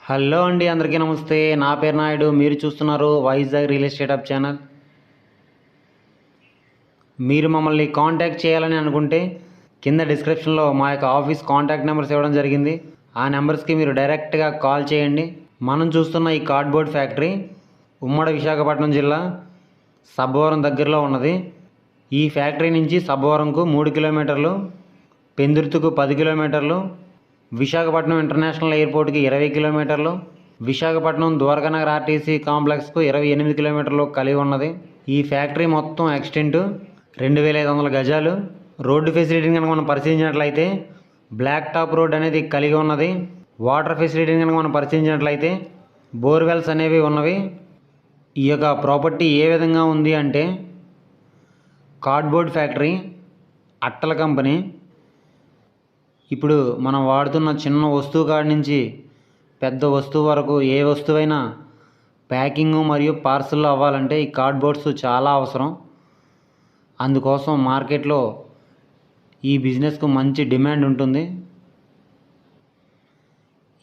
Hello అండి, అందరికీ నమస్తే. నా పేరు నాయుడు. మీరు చూస్తున్నారు Vizag real estate hub channel. మీరు మమ్మల్ని కాంటాక్ట్ చేయాలని అనుకుంటే కింద డిస్క్రిప్షన్లో మా యొక్క ఆఫీస్ కాంటాక్ట్ నెంబర్స్ ఇవ్వడం జరిగింది. ఆ నెంబర్స్కి మీరు డైరెక్ట్గా కాల్ చేయండి. మనం చూస్తున్న ఈ కార్డ్బోర్డ్ ఫ్యాక్టరీ ఉమ్మడి విశాఖపట్నం జిల్లా సబ్బవరం దగ్గరలో ఉన్నది. ఈ ఫ్యాక్టరీ నుంచి సబ్బవరంకు 3 కిలోమీటర్లు, పెందుర్తికు 10 కిలోమీటర్లు, విశాఖపట్నం ఇంటర్నేషనల్ ఎయిర్పోర్ట్కి 20 కిలోమీటర్లు, విశాఖపట్నం ద్వారకానగర్ ఆర్టీసీ కాంప్లెక్స్కు 28 కిలోమీటర్లు కలిగి ఉన్నది. ఈ ఫ్యాక్టరీ మొత్తం ఎక్స్టెంట్ 2500 గజాలు. రోడ్డు ఫెసిలిటీని కనుక మనం పరిశీలించినట్లయితే బ్లాక్ టాప్ రోడ్ అనేది కలిగి ఉన్నది. వాటర్ ఫెసిలిటీని కనుక మనం పరిశీలించినట్లయితే బోర్వెల్స్ అనేవి ఉన్నవి. ఈ యొక్క ప్రాపర్టీ ఏ విధంగా ఉంది అంటే, కార్డ్బోర్డ్ ఫ్యాక్టరీ, అట్టల కంపెనీ. ఇప్పుడు మనం వాడుతున్న చిన్న వస్తువు కాడి నుంచి పెద్ద వస్తువు వరకు ఏ వస్తువైనా ప్యాకింగ్ మరియు పార్సల్ అవ్వాలంటే ఈ కార్డ్బోర్డ్స్ చాలా అవసరం. అందుకోసం మార్కెట్లో ఈ బిజినెస్కు మంచి డిమాండ్ ఉంటుంది.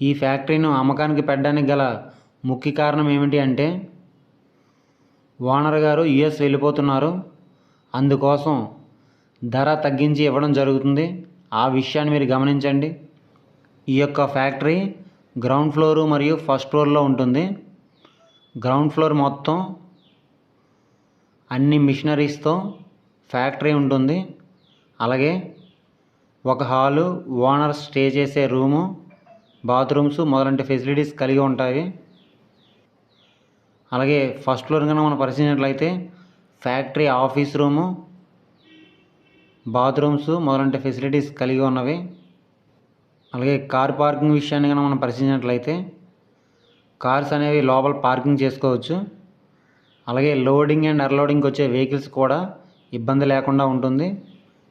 ఈ ఫ్యాక్టరీను అమ్మకానికి పెట్టడానికి గల ముఖ్య కారణం ఏమిటి అంటే, ఓనర్ గారు యుఎస్ వెళ్ళిపోతున్నారు. అందుకోసం ధర తగ్గించి ఇవ్వడం జరుగుతుంది. ఆ విషయాన్ని మీరు గమనించండి. ఈ యొక్క ఫ్యాక్టరీ గ్రౌండ్ ఫ్లోరు మరియు ఫస్ట్ ఫ్లోర్లో ఉంటుంది. గ్రౌండ్ ఫ్లోర్ మొత్తం అన్ని మిషనరీస్తో ఫ్యాక్టరీ ఉంటుంది. అలాగే ఒక హాలు, ఓనర్ స్టే చేసే రూము, బాత్రూమ్స్ మొదలంటి ఫెసిలిటీస్ కలిగి ఉంటాయి. అలాగే ఫస్ట్ ఫ్లోర్ కనుక మనం పరిశీలించినట్లయితే ఫ్యాక్టరీ ఆఫీస్ రూము, బాత్రూమ్స్ మొదలంటి ఫెసిలిటీస్ కలిగి ఉన్నవి. అలాగే కార్ పార్కింగ్ విషయాన్ని కనుక మనం పరిశీలించినట్లయితే కార్స్ అనేవి లోపల పార్కింగ్ చేసుకోవచ్చు. అలాగే లోడింగ్ అండ్ అన్లోడింగ్కి వచ్చే వెహికల్స్ కూడా ఇబ్బంది లేకుండా ఉంటుంది.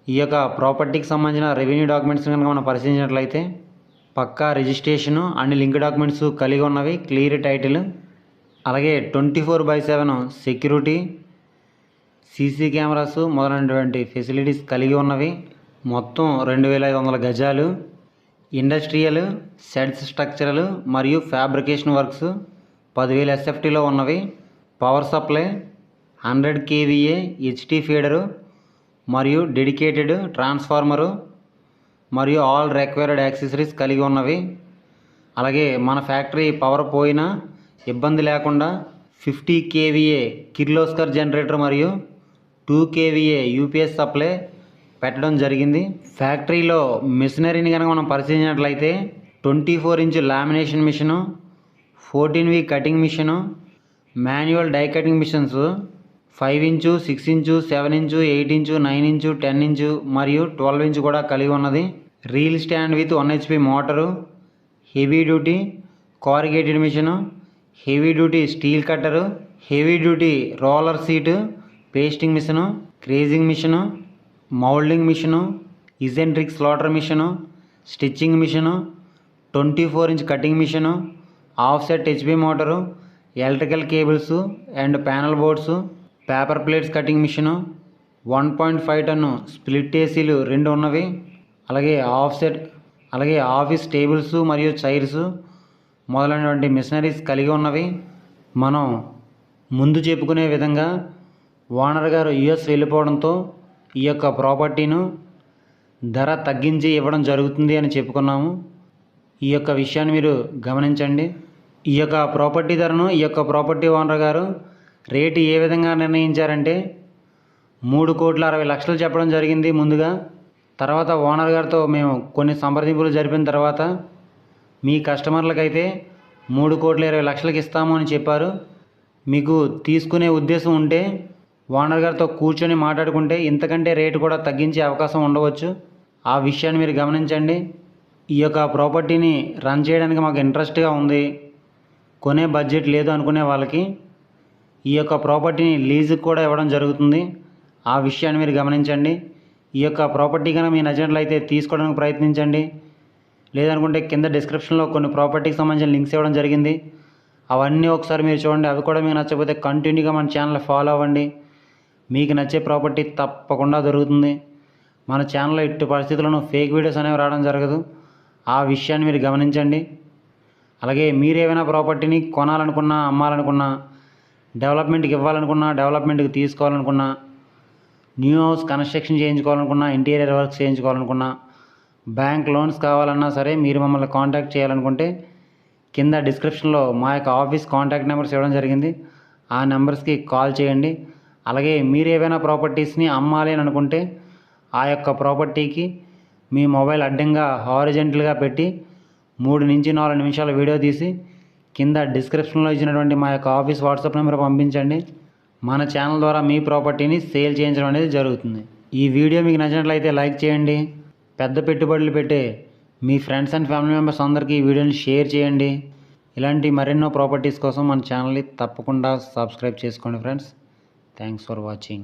ఈ యొక్క ప్రాపర్టీకి సంబంధించిన రెవెన్యూ డాక్యుమెంట్స్ కనుక మనం పరిశీలించినట్లయితే పక్కా రిజిస్ట్రేషను అన్ని లింక్ డాక్యుమెంట్స్ కలిగి ఉన్నవి, క్లియర్ టైటిల్, అలాగే 24/7 సెక్యూరిటీ, సీసీ కెమెరాస్ మొదలైనటువంటి ఫెసిలిటీస్ కలిగి ఉన్నవి. మొత్తం 2500 గజాలు. ఇండస్ట్రియల్, షెడ్స్, స్ట్రక్చరల్ మరియు ఫ్యాబ్రికేషన్ వర్క్స్ 10,000 ఎస్ఎఫ్టీలో ఉన్నవి. Power supply 100 kVA HT feeder మరియు డెడికేటెడ్ ట్రాన్స్ఫార్మరు మరియు ఆల్ రిక్వైర్డ్ యాక్సెసరీస్ కలిగి ఉన్నవి. అలాగే మన ఫ్యాక్టరీ పవర్ పోయినా ఇబ్బంది లేకుండా 50 kVA కిర్లోస్కర్ జనరేటర్ మరియు 2 kVA యూపీఎస్ సప్లై పెట్టడం జరిగింది. ఫ్యాక్టరీలో మిషనరీని కనుక మనం పరిశీలించినట్లయితే 24 inch lamination machine, 14V cutting machine, manual die cutting machines 5 inch, 6 inch, 7 inch, 8 inch, 9 inch, 10 inch మరియు 12 ఇంచు కూడా కలిగి ఉన్నది. Reel stand with 1 HP motor, heavy duty corrugated machine, heavy duty steel cutter, heavy duty roller seat, pasting machine, creasing machine, moulding machine, eccentric slotter machine, stitching machine, 24 inch cutting machine, offset HP motor, electrical cables and panel boards, paper plates cutting machine, 1.5 ton split ఏసీలు 2 ఉన్నవి. అలాగే office tables మరియు chairs మొదలైనటువంటి machineries కలిగి ఉన్నవి. మనం ముందు చెప్పుకునే విధంగా ఓనర్ గారు యుఎస్ వెళ్ళిపోవడంతో ఈ యొక్క ప్రాపర్టీను ధర తగ్గించి ఇవ్వడం జరుగుతుంది అని చెప్పుకున్నాము. ఈ యొక్క విషయాన్ని మీరు గమనించండి. ఈ యొక్క ప్రాపర్టీ ధరను ఈ యొక్క ప్రాపర్టీ ఓనర్ గారు రేటు ఏ విధంగా నిర్ణయించారంటే 3,60,00,000 చెప్పడం జరిగింది ముందుగా. తర్వాత ఓనర్ గారితో మేము కొన్ని సంప్రదింపులు జరిపిన తర్వాత మీ కస్టమర్లకైతే 3,20,00,000కి ఇస్తాము అని చెప్పారు. మీకు తీసుకునే ఉద్దేశం ఉంటే ఓనర్ గారితో కూర్చొని మాట్లాడుకుంటే ఇంతకంటే రేటు కూడా తగ్గించే అవకాశం ఉండవచ్చు. ఆ విషయాన్ని మీరు గమనించండి. ఈ యొక్క ప్రాపర్టీని రన్ చేయడానికి మాకు ఇంట్రెస్ట్గా ఉంది, కొనే బడ్జెట్ లేదు అనుకునే వాళ్ళకి ఈ యొక్క ప్రాపర్టీని లీజుకి కూడా ఇవ్వడం జరుగుతుంది. ఆ విషయాన్ని మీరు గమనించండి. ఈ యొక్క ప్రాపర్టీ కనుక మీకు నచ్చినట్లయితే తీసుకోవడానికి ప్రయత్నించండి. లేదనుకుంటే కింద డిస్క్రిప్షన్లో కొన్ని ప్రాపర్టీకి సంబంధించిన లింక్స్ ఇవ్వడం జరిగింది. అవన్నీ ఒకసారి మీరు చూడండి. అవి కూడా మీకు నచ్చకపోతే కంటిన్యూగా మన ఛానల్ ఫాలో అవ్వండి. మీకు నచ్చే ప్రాపర్టీ తప్పకుండా దొరుకుతుంది. మన ఛానల్లో ఎట్టి పరిస్థితుల్లోనూ ఫేక్ వీడియోస్ అనేవి రావడం జరగదు. ఆ విషయాన్ని మీరు గమనించండి. అలాగే మీరు ఏమైనా ప్రాపర్టీని కొనాలనుకున్నా, అమ్మాలనుకున్నా, డెవలప్మెంట్కి ఇవ్వాలనుకున్నా, డెవలప్మెంట్కి తీసుకోవాలనుకున్నా, న్యూ హౌస్ కన్స్ట్రక్షన్ చేయించుకోవాలనుకున్నా, ఇంటీరియర్ వర్క్స్ చేయించుకోవాలనుకున్నా, బ్యాంక్ లోన్స్ కావాలన్నా సరే మీరు మమ్మల్ని కాంటాక్ట్ చేయాలనుకుంటే కింద డిస్క్రిప్షన్లో మా యొక్క ఆఫీస్ కాంటాక్ట్ నెంబర్స్ ఇవ్వడం జరిగింది. ఆ నెంబర్స్కి కాల్ చేయండి. అలాగే మీరు ఏవైనా ప్రాపర్టీస్ని అమ్మాలి అని అనుకుంటే ఆ యొక్క ప్రాపర్టీకి మీ మొబైల్ అడ్డంగా హారిజెంటల్గా పెట్టి 3 నుంచి 4 నిమిషాల వీడియో తీసి కింద డిస్క్రిప్షన్లో ఇచ్చినటువంటి మా యొక్క ఆఫీస్ వాట్సాప్ నెంబర్ పంపించండి. మన ఛానల్ ద్వారా మీ ప్రాపర్టీని సేల్ చేయించడం అనేది జరుగుతుంది. ఈ వీడియో మీకు నచ్చినట్లయితే లైక్ చేయండి. పెద్ద పెట్టుబడులు పెట్టే మీ ఫ్రెండ్స్ అండ్ ఫ్యామిలీ మెంబర్స్ అందరికీ ఈ వీడియోని షేర్ చేయండి. ఇలాంటి మరెన్నో ప్రాపర్టీస్ కోసం మన ఛానల్ని తప్పకుండా సబ్స్క్రైబ్ చేసుకోండి ఫ్రెండ్స్. Thanks for watching.